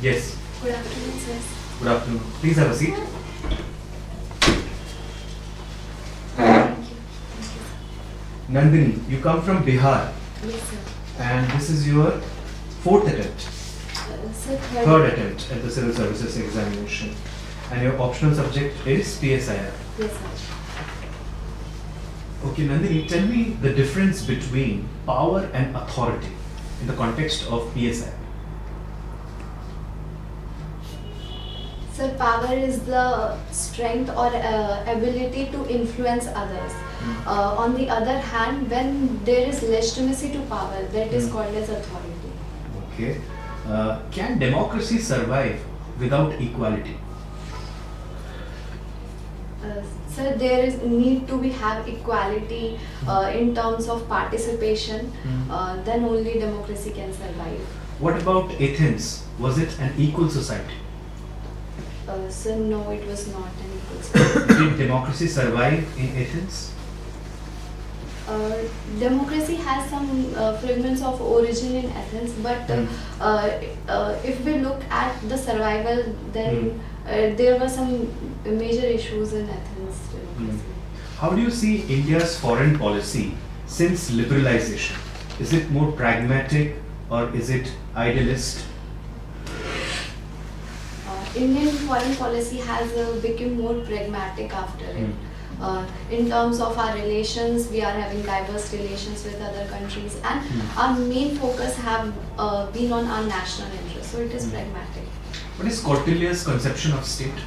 Yes. Good afternoon, sir. Good afternoon. Please have a seat. Thank you. Nandini, you come from Bihar Yes, sir. and this is your fourth attempt, Sir, third attempt at the civil services examination. And your optional subject is PSIR. Yes, sir. Okay, Nandini, tell me the difference between power and authority in the context of PSIR. Sir, power is the strength or ability to influence others. On the other hand, when there is legitimacy to power, that is called as authority. Okay. Can democracy survive without equality? Sir, there is need to have equality in terms of participation. Then only democracy can survive. What about Athens? Was it an equal society? Sir, no, it was not an equal society. Did democracy survive in Athens? Democracy has some fragments of origin in Athens, but if we look at the survival, then there were some major issues in Athens democracy. How do you see India's foreign policy since liberalization? Is it more pragmatic or is it idealist? Indian foreign policy has become more pragmatic after it. In terms of our relations, we are having diverse relations with other countries, and our main focus have been on our national interest. So it is pragmatic. What is Kautilya's conception of state?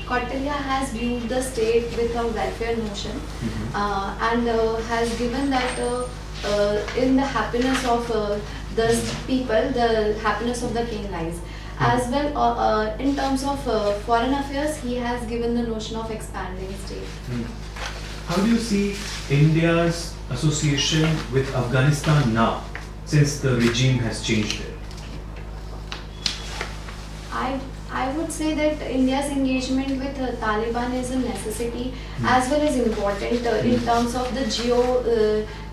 Kautilya has viewed the state with a welfare notion and has given that in the happiness of the people, the happiness of the king lies. As well, in terms of foreign affairs, he has given the notion of expanding state. How do you see India's association with Afghanistan now, since the regime has changed there? I would say that India's engagement with Taliban is a necessity as well as important in terms of the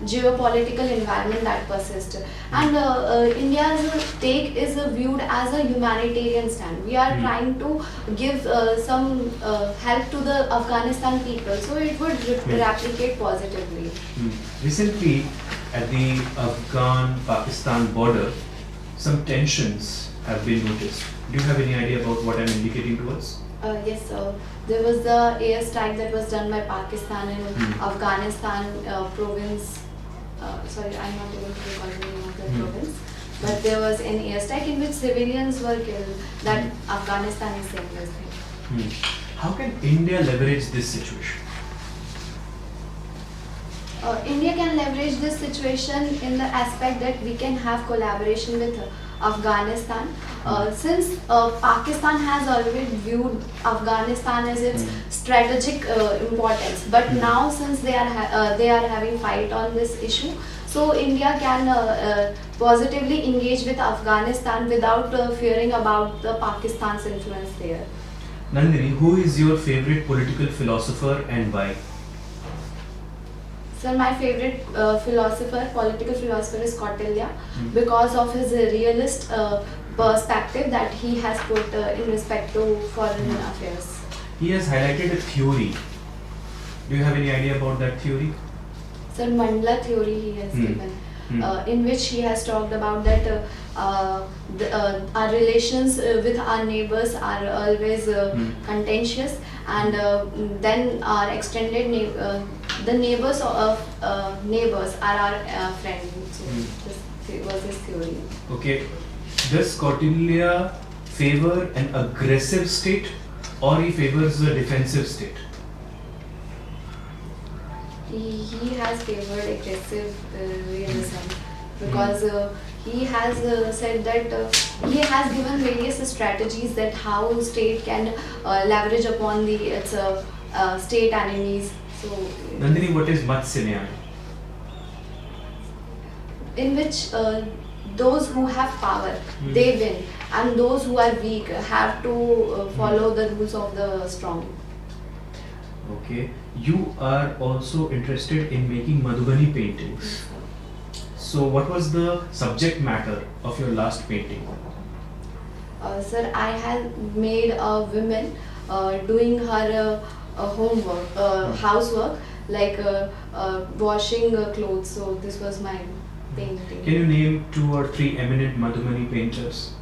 geopolitical environment that persists. And India's take is viewed as a humanitarian stand. We are trying to give some help to the Afghanistan people, so it would replicate positively. Recently, at the Afghan-Pakistan border, some tensions have been noticed. Do you have any idea about what I'm indicating towards? Yes, sir. There was the airstrike that was done by Pakistan in Afghanistan province. Sorry, I'm not able to recall the name of the province. But there was an airstrike in which civilians were killed. That Afghanistan is saying this thing. How can India leverage this situation? India can leverage this situation in the aspect that we can have collaboration with Afghanistan. Since Pakistan has always viewed Afghanistan as its strategic importance, but now since they are having fight on this issue, so India can positively engage with Afghanistan without fearing about the Pakistan's influence there. Nandini, who is your favorite political philosopher and why? Sir, my favorite political philosopher is Kautilya because of his realist perspective that he has put in respect to foreign affairs. He has highlighted a theory. Do you have any idea about that theory? Sir, Mandala theory he has given, in which he has talked about that our relations with our neighbors are always contentious, and then our extended the neighbors of neighbors are our friends. So this was his theory. Okay. Does Kautilya favor an aggressive state or he favors a defensive state? He has favored aggressive realism because he has said that he has given various strategies that how state can leverage upon its state enemies. So, Nandini, what is Matsya? in which those who have power they win, and those who are weak have to follow the rules of the strong. Okay. You are also interested in making Madhubani paintings. So what was the subject matter of your last painting? Sir, I had made a woman doing her homework, housework, like washing clothes. So this was my painting. Can you name 2 or 3 eminent Madhubani painters?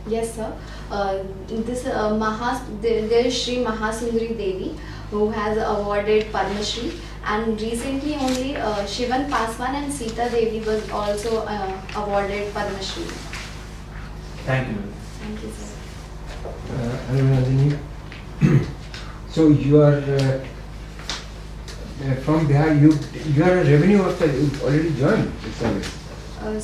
Yes, sir. There is Shri Mahasundari Devi, who has awarded Padma Shri, and recently only Shivan Paswan and Sita Devi was also awarded Padma Shri. Thank you, ma'am. Thank you, sir. Nanadani. So you are from Bihar. You are a revenue officer. You already joined the service.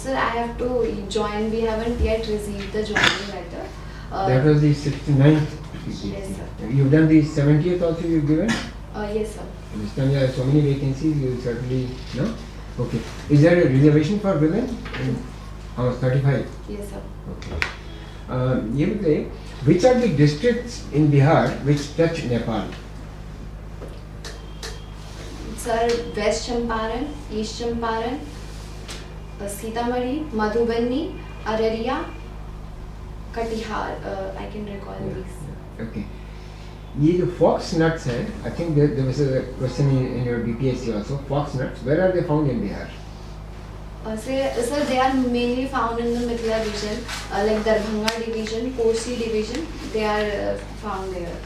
Sir, I have to join. We haven't yet received the joining letter. That was the 69th. Yes, sir. You've done the 70th also. You've given. Yes, sir. This time there are so many vacancies. You certainly no. Okay. Is there a reservation for women? How much? 35. Yes, sir. Okay. ये बताइए, which are the districts in Bihar which touch Nepal? Sir, West Champaran, East Champaran, Sitamarhi, Madhubani, Araria, Katihar. I can recall these. Okay. ये जो fox nuts हैं, I think there was a question in your UPSC also. Fox nuts, where are they found in Bihar? Sir, they are mainly found in the Mithila region, like Darbhanga division, Kosi division. They are found there.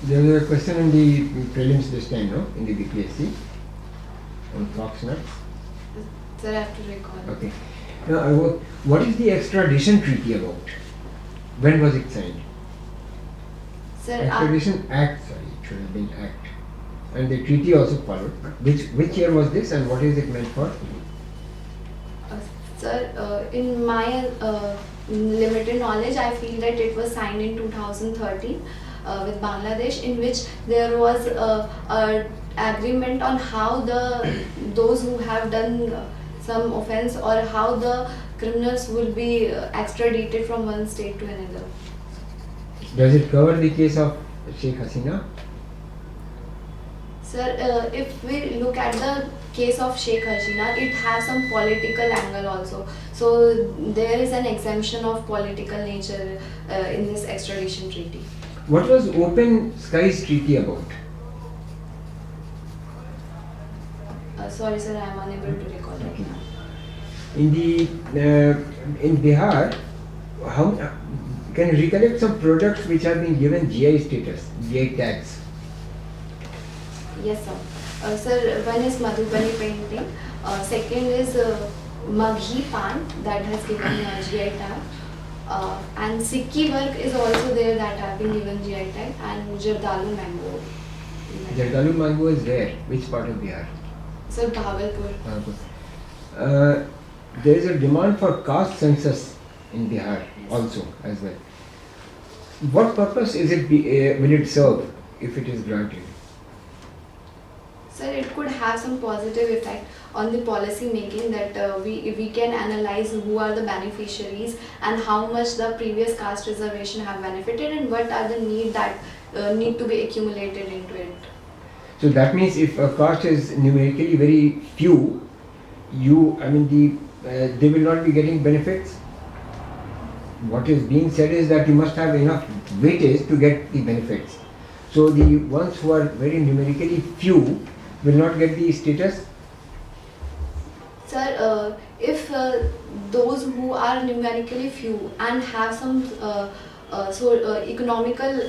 There was a question in the prelims this time, no? In the UPSC on fox nuts. Sir, I have to recall. Okay. Now, what is the extradition treaty about? When was it signed? Sir, Extradition Act, sorry, it should have been Act. And the treaty also followed. Which year was this and what is it meant for? Sir, in my limited knowledge, I feel that it was signed in 2013 with Bangladesh, in which there was a agreement on how those who have done some offence or how the criminals will be extradited from one state to another. Does it cover the case of Sheikh Hasina? Sir, if we look at the case of Sheikh Hasina, it has some political angle also. So there is an exemption of political nature in this extradition treaty. What was Open Skies Treaty about? Sorry, sir, I am unable to recall right now. In Bihar, how can you recollect some products which have been given GI status, GI tags? Yes, sir. Sir, one is Madhubani painting. Second is Maghi Pan that has given GI tag. And Sikki work is also there that have been given GI tag. And Jardalu mango. Jardalu mango is where? Which part of Bihar? Sir, Bhagalpur. There is a demand for caste census in Bihar also as well. What purpose is it will it serve if it is granted? Sir, it could have some positive effect on the policy making that we can analyze who are the beneficiaries and how much the previous caste reservation have benefited and what are the need that need to be accumulated into it. So that means if a caste is numerically very few, they will not be getting benefits. What is being said is that you must have enough weightage to get the benefits. So the ones who are very numerically few will not get the status. Sir, if those who are numerically few and have some economical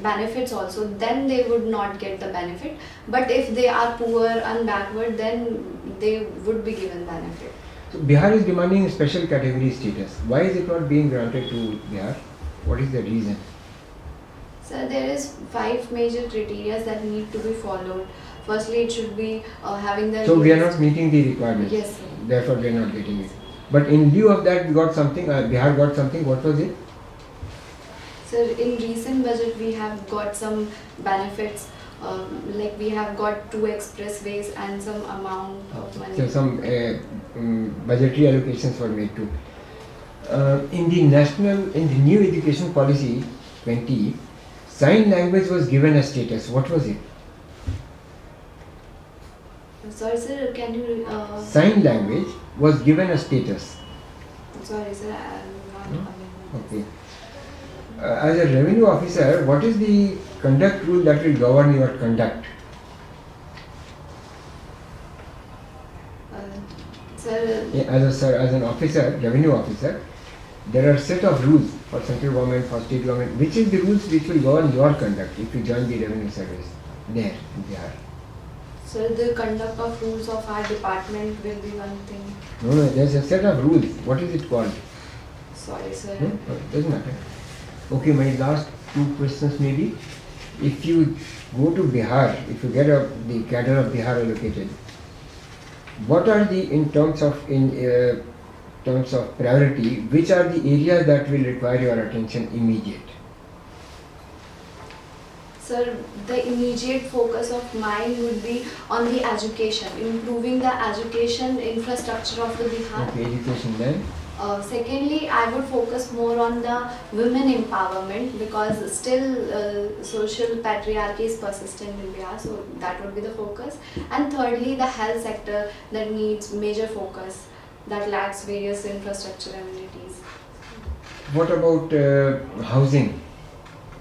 benefits also, then they would not get the benefit. But if they are poor and backward, then they would be given benefit. So Bihar is demanding special category status. Why is it not being granted to Bihar? What is the reason? Sir, there is 5 major criteria that need to be followed. Firstly, it should be having the... So we are not meeting the requirements. Yes, sir. Therefore we are not getting it. But in lieu of that we got something, Bihar got something. What was it? Sir, in recent budget we have got some benefits. Like we have got 2 expressways and some amount of money. So some budgetary allocations were made too. In the new education policy 20, sign language was given a status. What was it? Sorry, sir. Can you? Sign language was given a status. Sorry, sir. I am not Hmm? coming. Okay. As a revenue officer, what is the conduct rule that will govern your conduct? Sir. As an officer, revenue officer, there are set of rules for central government, for state government. Which is the rules which will govern your conduct if you join the revenue service there in Bihar? So the conduct of rules of our department will be one thing. No, there's a set of rules. What is it called? Sorry, sir. Doesn't matter. Okay, my last two questions maybe. If you go to Bihar, if you get the cadre of Bihar allocated, what are the in terms of priority, which are the areas that will require your attention immediate? Sir, the immediate focus of mine would be on the education, improving the education infrastructure of the Bihar. Okay, education then. Secondly, I would focus more on the women empowerment because still social patriarchy is persistent in Bihar, so that would be the focus. And thirdly, the health sector that needs major focus, that lacks various infrastructure amenities. What about housing?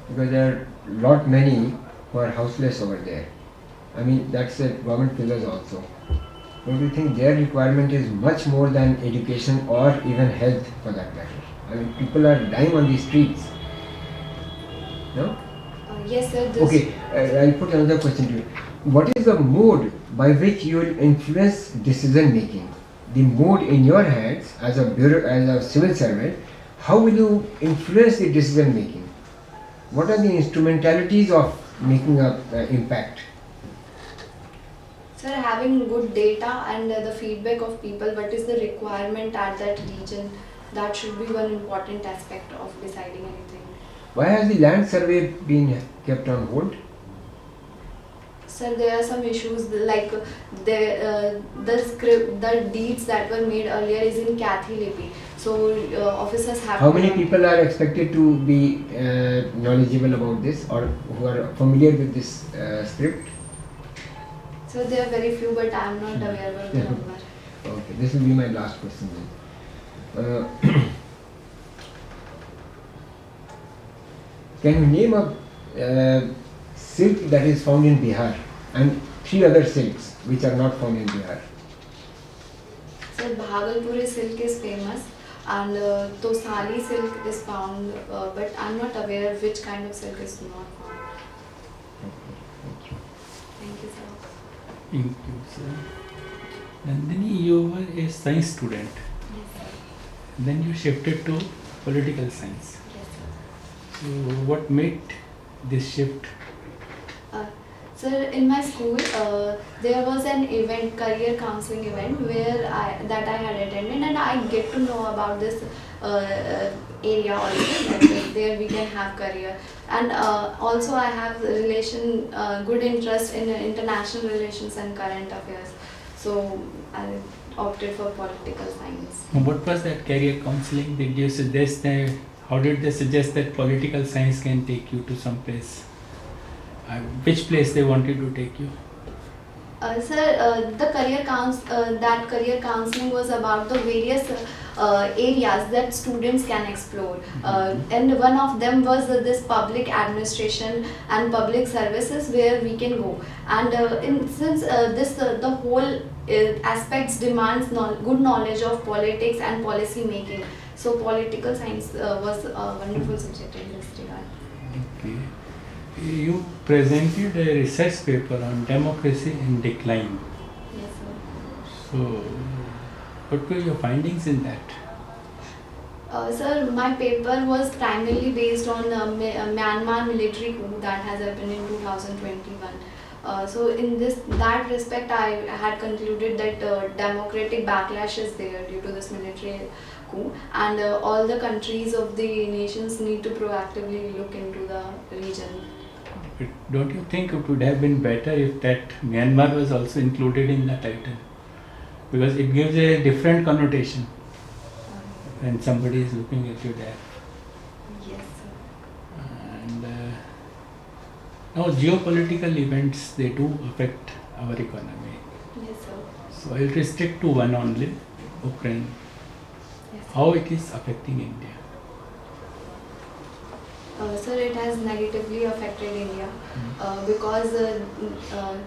Because there are lot many who are houseless over there. I mean, that's a government pillars also. Don't you think their requirement is much more than education or even health for that matter? I mean, people are dying on the streets. No? Yes, sir. Okay, I'll put another question to you. What is the mode by which you will influence decision making? The mode in your hands as a civil servant, how will you influence the decision making? What are the instrumentalities of making an impact? Sir, having good data and the feedback of people, what is the requirement at that region, that should be one important aspect of deciding anything. Why has the land survey been kept on hold? Sir, there are some issues like the deeds that were made earlier is in Kathi Lipi. So officers have How many people are expected to be knowledgeable about this or who are familiar with this script? So there are very few, but I am not aware of the number. Okay, this will be my last question then. Can you name a silk that is found in Bihar and 3 other silks which are not found in Bihar? So Bhagalpuri silk is famous and Tosali silk is found, but I am not aware which kind of silk is not found. Okay, thank you. Thank you, sir. Thank you, sir. Nandini, you were a science student. Yes, sir. Then you shifted to political science. Yes, sir. So, what made this shift? Sir, in my school, there was an event, career counseling event, where I had attended, and I get to know about this area also. That there we can have career, and also I have good interest in international relations and current affairs. So I opted for political science. What was that career counseling? Did you suggest that? How did they suggest that political science can take you to some place? Which place they wanted to take you? Sir, the that career counseling was about the various areas that students can explore, and one of them was this public administration and public services where we can go. And since the whole aspects demands good knowledge of politics and policy making, so political science was a wonderful subject in this regard. Okay. You presented a research paper on democracy in decline. Yes, sir. So, what were your findings in that? Sir, my paper was primarily based on Myanmar military coup that has happened in 2021. So in that respect, I had concluded that democratic backlash is there due to this military coup, and all the countries of the nations need to proactively look into the region. Don't you think it would have been better if that Myanmar was also included in the title? Because it gives a different connotation when somebody is looking at you there. Yes, sir. And now geopolitical events, they do affect our economy. Yes, sir. So I'll restrict to one only, Ukraine. Yes. How it is affecting India? Sir, it has negatively affected India because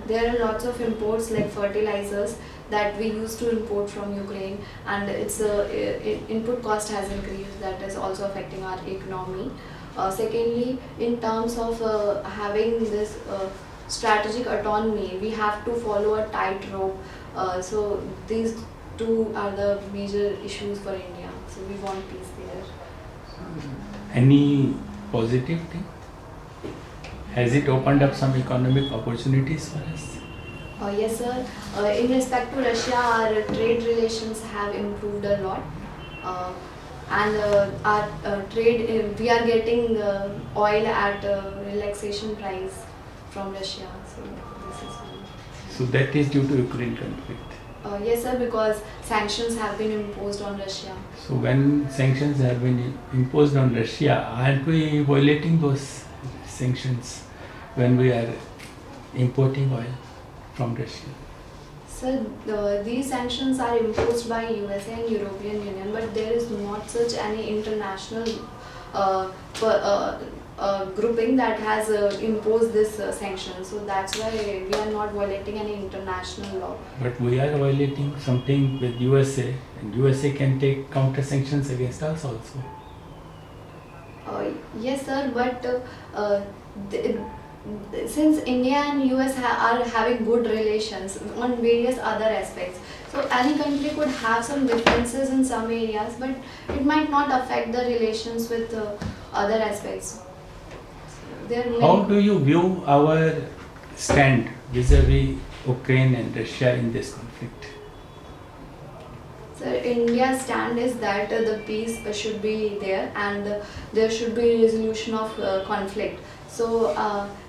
there are lots of imports like fertilizers that we used to import from Ukraine, and its input cost has increased. That is also affecting our economy. Secondly, in terms of having this strategic autonomy, we have to follow a tight rope. So these two are the major issues for India. So we want peace there. Any positive thing? Has it opened up some economic opportunities for us? Yes, sir. In respect to Russia, our trade relations have improved a lot. And our trade, we are getting oil at relaxation price from Russia. So this is one. So that is due to Ukraine conflict. Yes, sir, because sanctions have been imposed on Russia. So when sanctions have been imposed on Russia, aren't we violating those sanctions when we are importing oil from Russia? Sir, these sanctions are imposed by USA and European Union, but there is not such any international grouping that has imposed this sanction. So that's why we are not violating any international law. But we are violating something with USA, and USA can take counter sanctions against us also. Yes, sir, but since India and US are having good relations on various other aspects, so any country could have some differences in some areas, but it might not affect the relations with other aspects. There are How many- do you view our stand vis-a-vis Ukraine and Russia in this conflict? Sir, India's stand is that the peace should be there, and there should be resolution of conflict. So,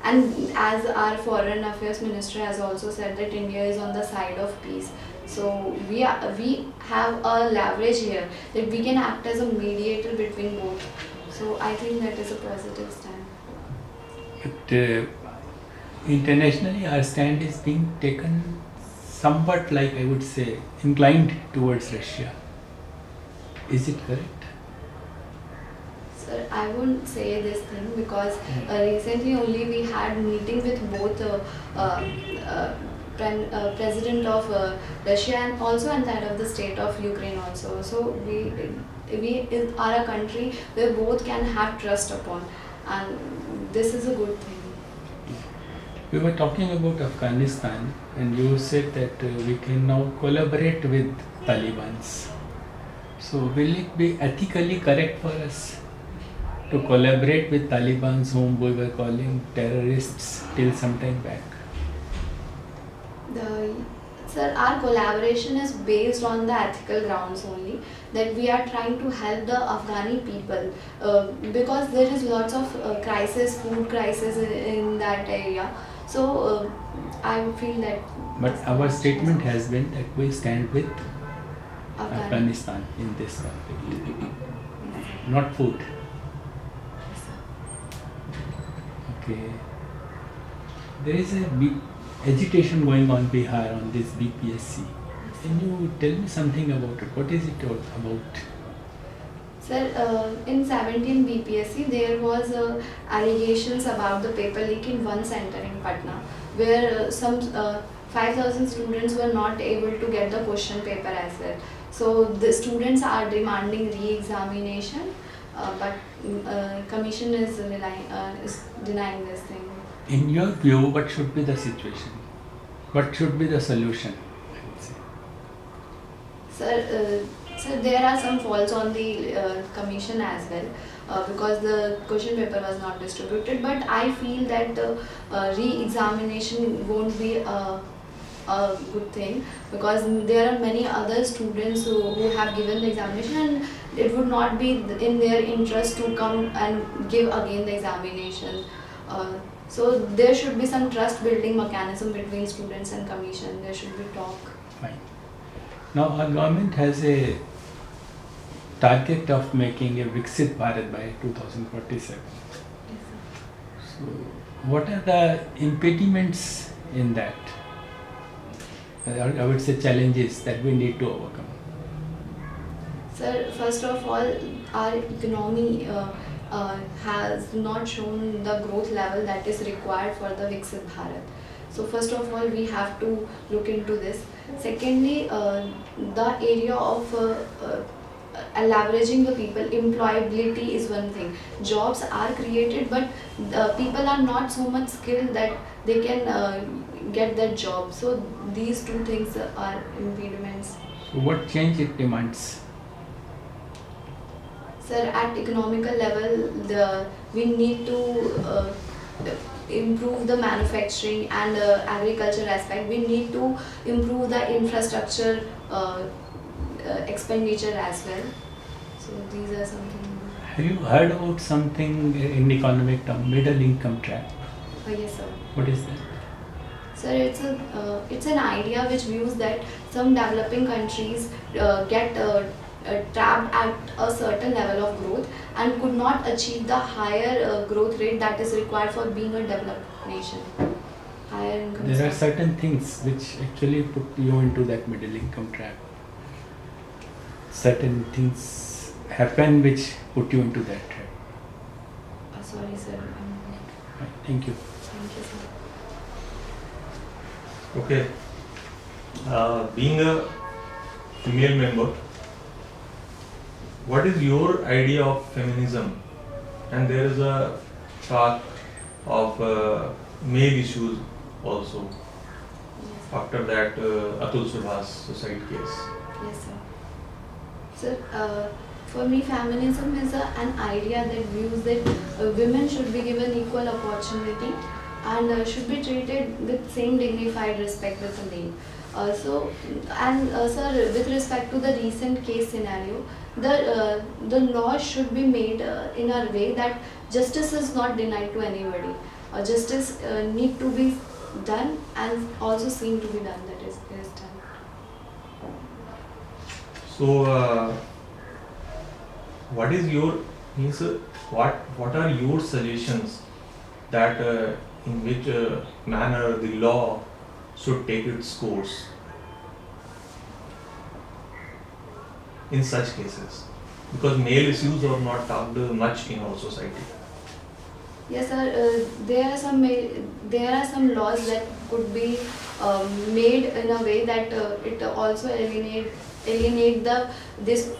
and as our Foreign Affairs Minister has also said that India is on the side of peace. So we have a leverage here that we can act as a mediator between both. So I think that is a positive stand. But internationally, our stand is being taken somewhat, like I would say, inclined towards Russia. Is it correct? Sir, I wouldn't say this thing because recently only we had meeting with both President of Russia and also and that of the state of Ukraine also. So we are a country where both can have trust upon, and this is a good thing. We were talking about Afghanistan, and you said that we can now collaborate with Taliban's. So will it be ethically correct for us to collaborate with Taliban's, whom we were calling terrorists till some time back? Sir, our collaboration is based on the ethical grounds only, that we are trying to help the Afghani people because there is lots of food crisis in that area. So I feel that. But our statement has been that we stand with Afghan- Afghanistan in this conflict, not food. Okay. There is a big agitation going on Bihar on this BPSC. Can you tell me something about it? What is it all about? Sir, in 17 BPSC, there was allegations about the paper leak in one center in Patna, where some 5,000 students were not able to get the question paper as well. So the students are demanding re-examination, but commission is denying this thing. In your view, what should be the situation? What should be the solution? I would say. Sir, there are some faults on the commission as well because the question paper was not distributed. But I feel that re-examination won't be a good thing because there are many other students who have given the examination, and it would not be in their interest to come and give again the examination. So there should be some trust building mechanism between students and commission. There should be talk. Fine. Now our government has a target of making a Viksit Bharat by 2047. So what are the impediments in that? I would say challenges that we need to overcome? Sir, first of all, our economy has not shown the growth level that is required for the Viksit Bharat. So first of all, we have to look into this. Secondly, the area of leveraging the people, employability is one thing. Jobs are created, but people are not so much skilled that they can get that job. So these two things are impediments. So what change it demands? Sir, at economical level, we need to improve the manufacturing and agriculture aspect. We need to improve the infrastructure expenditure as well. So these are something. Have you heard about something in economic term, middle income trap? Yes, sir. What is that? Sir, it's an idea which views that some developing countries get trapped at a certain level of growth and could not achieve the higher growth rate that is required for being a developed nation. Higher income. There are sector. certain things which actually put you into that middle income trap. Certain things happen which put you into that trap. Sorry, sir. Right. Thank you. Thank you, sir. Okay. Being a female member, what is your idea of feminism? And there is a talk of male issues also. Yes, After that, Atul Subhas suicide case. yes, sir. Sir, for me, feminism is an idea that views that women should be given equal opportunity and should be treated with same dignified respect with the male. Sir, with respect to the recent case scenario, the law should be made in a way that justice is not denied to anybody. Justice need to be done and also seen to be done. That is done. So, what is your means? What are your suggestions that in which manner the law should take its course in such cases? Because male issues are not talked much in our society. Yes, sir. There are some laws that could be made in a way that it also alienate this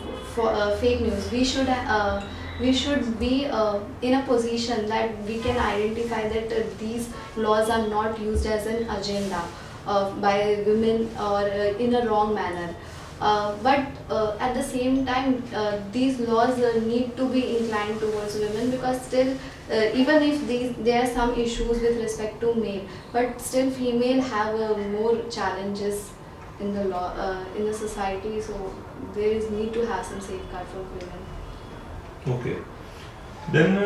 fake news. We should be in a position that we can identify that these laws are not used as an agenda by women or in a wrong manner. But at the same time, these laws need to be inclined towards women, because still, even if there are some issues with respect to male, but still female have more challenges in the law, in the society. So there is need to have some safeguard for women. Okay. Then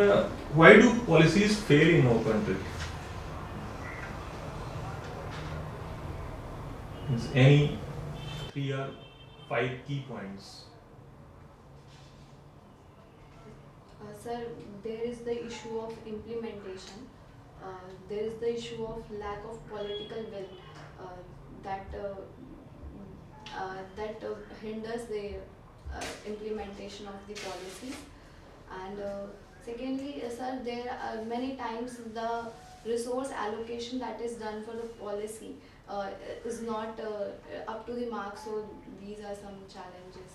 why do policies fail in our country? Means any 3 or 5 key points. Sir, there is the issue of implementation. There is the issue of lack of political will that hinders the implementation of the policies. And secondly, sir, there are many times the resource allocation that is done for the policy is not up to the mark. So these are some challenges.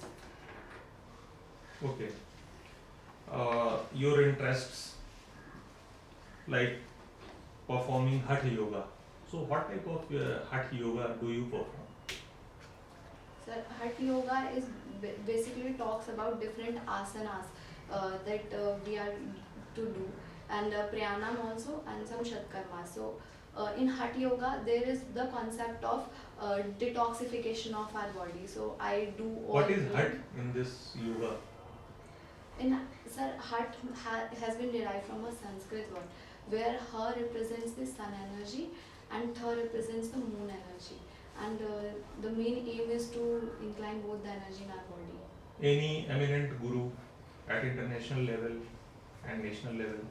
Okay. Your interests, like performing Hatha Yoga. So what type of Hatha Yoga do you perform? Sir, Hatha Yoga is basically talks about different asanas that we are to do, and pranayam also, and some shatkarma. So in Hatha Yoga, there is the concept of detoxification of our body. So I do all. What is Hatha in this yoga? Sir, has been derived from a Sanskrit word, where Ha represents the sun energy and Tha represents the moon energy. And the main aim is to incline both the energy in our body. Any eminent guru at international level and national level?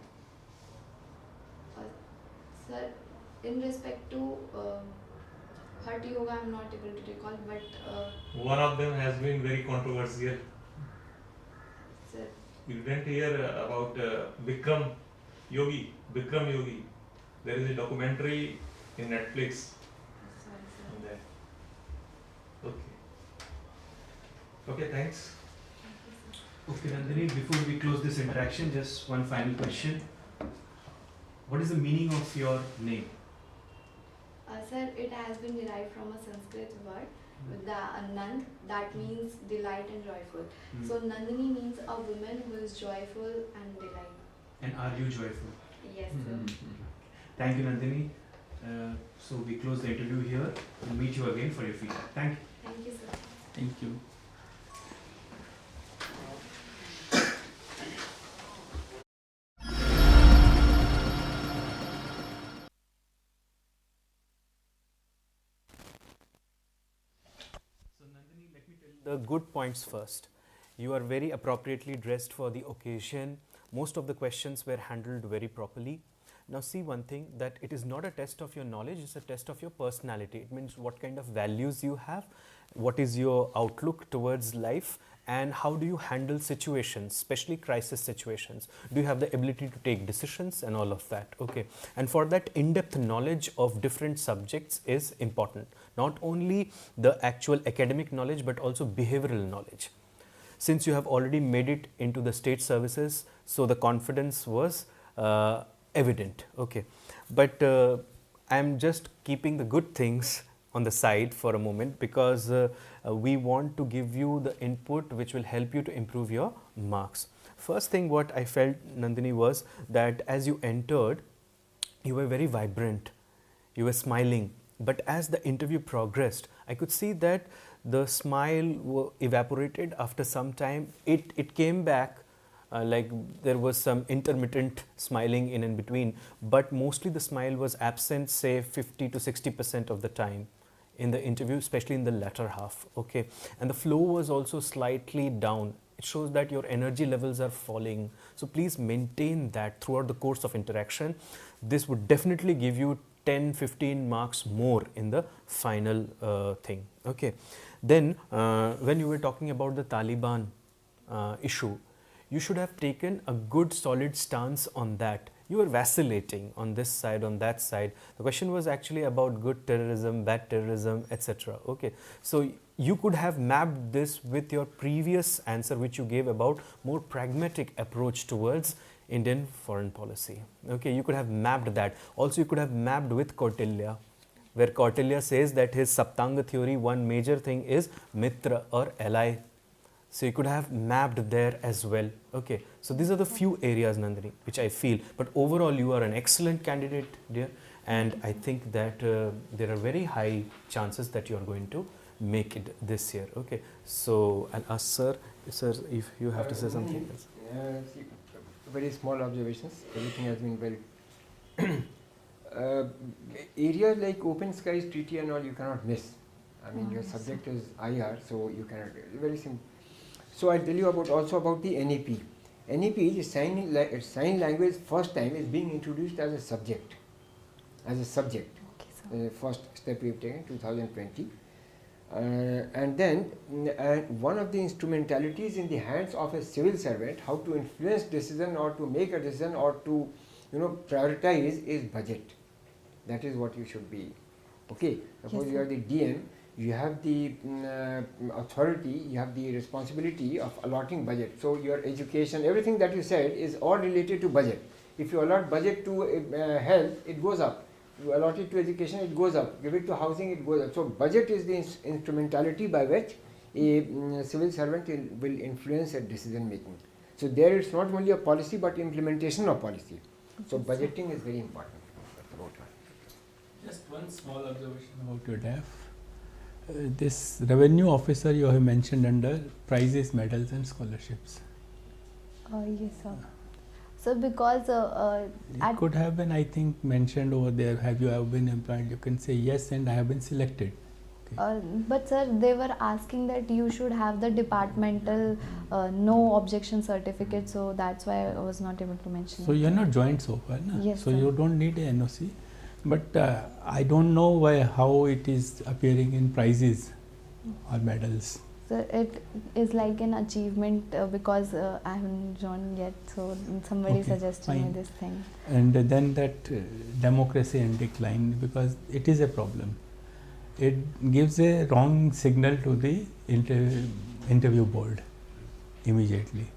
Sir, in respect to Hatha yoga I'm not able to recall, but One of them has been very controversial. sir, You didn't hear about Bikram Yogi? Bikram Yogi. There is a documentary in Netflix sorry sir. on that. Okay. Okay, thanks. Okay, Nandini, before we close this interaction, just one final question. What is the meaning of your name? Sir, it has been derived from a Sanskrit word, with the Nand, that means delight and joyful. Hmm. So Nandini means a woman who is joyful and delight. And are you joyful? Yes, sir. Thank you, Nandini. So we close the interview here. We'll meet you again for your feedback. Thank you. Thank you, sir. Thank you. So Nandini, let me tell you the good points first. You are very appropriately dressed for the occasion. Most of the questions were handled very properly. Now see one thing, that it is not a test of your knowledge, it's a test of your personality. It means what kind of values you have, what is your outlook towards life, and how do you handle situations, especially crisis situations. Do you have the ability to take decisions and all of that? Okay. And for that, in-depth knowledge of different subjects is important. Not only the actual academic knowledge, but also behavioral knowledge. Since you have already made it into the state services, so the confidence was evident. Okay. But I am just keeping the good things on the side for a moment, because we want to give you the input which will help you to improve your marks. First thing what I felt, Nandini, was that as you entered, you were very vibrant, you were smiling, but as the interview progressed, I could see that the smile evaporated after some time. It came back, like there was some intermittent smiling in between, but mostly the smile was absent, say 50 to 60% of the time in the interview, especially in the latter half. Okay. And the flow was also slightly down. It shows that your energy levels are falling. So please maintain that throughout the course of interaction. This would definitely give you 10-15 marks more in the final thing. Okay. Then when you were talking about the Taliban issue, you should have taken a good solid stance on that. You were vacillating on this side, on that side. The question was actually about good terrorism, bad terrorism, etc. Okay. So you could have mapped this with your previous answer which you gave about more pragmatic approach towards Indian foreign policy. Okay. You could have mapped that. Also you could have mapped with Kautilya, where Kautilya says that his Saptanga theory, one major thing is Mitra or ally. So you could have mapped there as well. Okay. So these are the few areas, Nandini, which I feel. But overall, you are an excellent candidate, dear. And I think that there are very high chances that you are going to make it this year. Okay. So I'll ask sir, if you have to say something else. See, very small observations. Everything has been well. Areas like open skies treaty and all you cannot miss. I mean, your subject is IR, so you cannot. Very simple. So I'll tell you also about the NEP. NEP is sign language. First time is being introduced as a subject. Okay, sir. First step we've taken 2020, and then one of the instrumentalities in the hands of a civil servant, how to influence decision or to make a decision or to prioritize, is budget. That is what you should be. Okay. Suppose Yes, you are the DM. You have the authority, you have the responsibility of allotting budget. So your education, everything that you said is all related to budget. If you allot budget to health, it goes up. You allot it to education, it goes up. Give it to housing, it goes up. So budget is the instrumentality by which a civil servant will influence a decision making. So there it's not only a policy but implementation of policy. So budgeting is very important. Just one small observation about your DAF. This revenue officer you have mentioned under prizes, medals and scholarships. Yes, sir. So because It could have been, I think, mentioned over there, have you ever been employed? You can say yes and I have been selected. Okay. but sir, they were asking that you should have the departmental no objection certificate, so that's why I was not able to mention So it. you are not joined so far, na? Yes, so sir. you don't need a NOC. But I don't know how it is appearing in prizes or medals. So it is like an achievement because I haven't joined yet, so somebody Okay, suggested me fine. this thing. And then that democracy in decline, because it is a problem. It gives a wrong signal to the interview board immediately.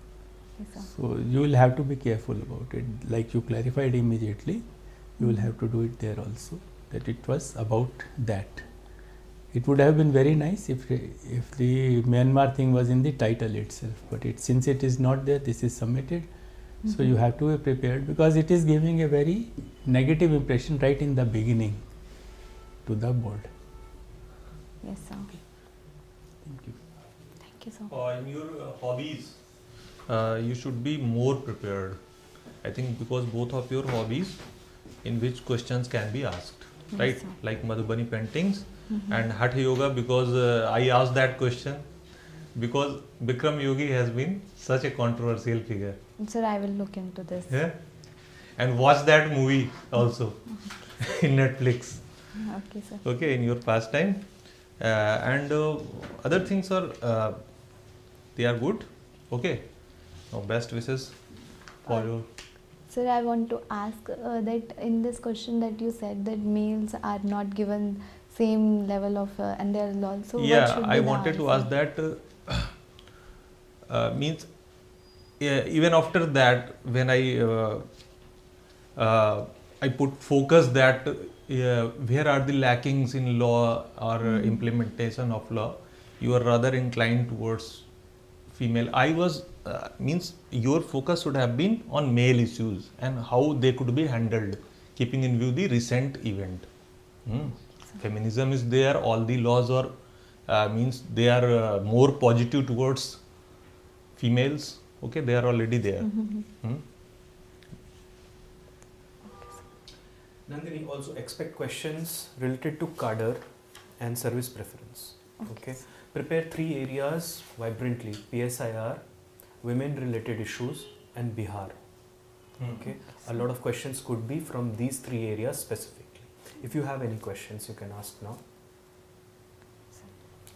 Yes, sir. So you will have to be careful about it. Like you clarified immediately, you will have to do it there also, that it was about that. It would have been very nice if the Myanmar thing was in the title itself, but since it is not there, this is submitted. So you have to be prepared, because it is giving a very negative impression right in the beginning to the board. Yes, sir. Thank you. Thank you, sir. In your hobbies, you should be more prepared. I think because both of your hobbies, in which questions can be asked, Yes, right? sir. Like Madhubani paintings and Hatha Yoga, because I asked that question because Bikram Yogi has been such a controversial figure. Sir, I will look into this. Yeah? And watch that movie also in Netflix. Okay, sir. Okay, in your pastime. And other things are, they are good. Okay. Now, best wishes for your. Sir, I want to ask that in this question that you said that males are not given same level of and there are also what Yeah, should be I the wanted to answer? ask that means even after that, when I put focus that where are the lackings in law or implementation of law, you are rather inclined towards female. I was means your focus should have been on male issues and how they could be handled, keeping in view the recent event. Feminism is there, all the laws are means they are more positive towards females. Okay, they are already there. Nandini, also expect questions related to cadre and service preference. Okay. Prepare 3 areas vibrantly: PSIR, women related issues, and Bihar. Okay. A lot of questions could be from these 3 areas specifically. If you have any questions, you can ask now.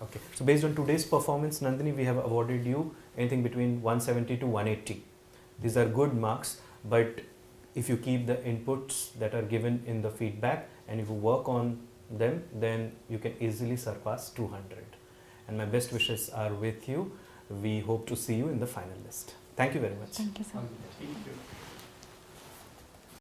Okay. So based on today's performance, Nandini, we have awarded you anything between 170 to 180. These are good marks, but if you keep the inputs that are given in the feedback and if you work on them, then you can easily surpass 200. And my best wishes are with you. We hope to see you in the final list. Thank you very much. Thank you, sir. Thank you.